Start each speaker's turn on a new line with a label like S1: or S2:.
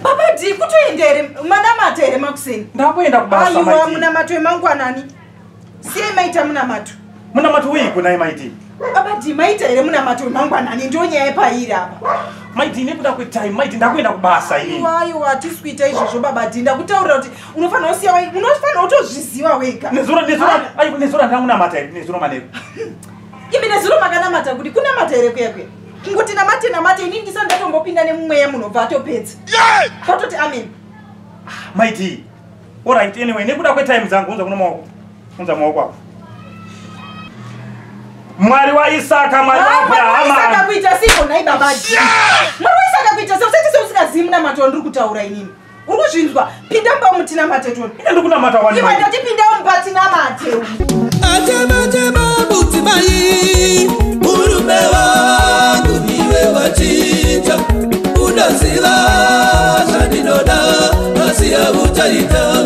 S1: Baba di kutoendere munamato ere makuseni.
S2: Ndakuenda kubasa maiti.
S1: Aiwa munamato wemangwanani. Siye maita munamato.
S2: Munamato wii kuna maiti.
S1: Baba di maita ere munamato wemangwanani ndio nyaya paira apa.
S2: Maiti nekuda kwetime maiti ndakuenda kubasa ini.
S1: Aiwa tisikuita izvozvo baba di ndakutaurira kuti unofana usiya unofana utozviziva wega.
S2: Nezura ndamunamata ere nezuro manero.
S1: Imi nezuro makanamata kuti kunamata ere kwekwe. Ngoti namate ini ndisa ndatombopinda nemumweya munobva atopedza. Patoti amen.
S2: Maiti. Alright anyway nekuda kwetime dzangu unza unza maoko ako. Mwari wa Isaka mwari wa Abraham.
S1: Isaka kuita siko nai babaji. Mwari wa Isaka kuita siko sati usingazimu namato ndiri kutaura inini. Urikuzvinzwa pinda mba mutina mate toni.
S2: Ine ndikunamata wani.
S1: Iwe ndati pinda mubatina mate.
S3: Atema mutimai murume wangu niwe wachinja unaziva zandinoda asiya utaita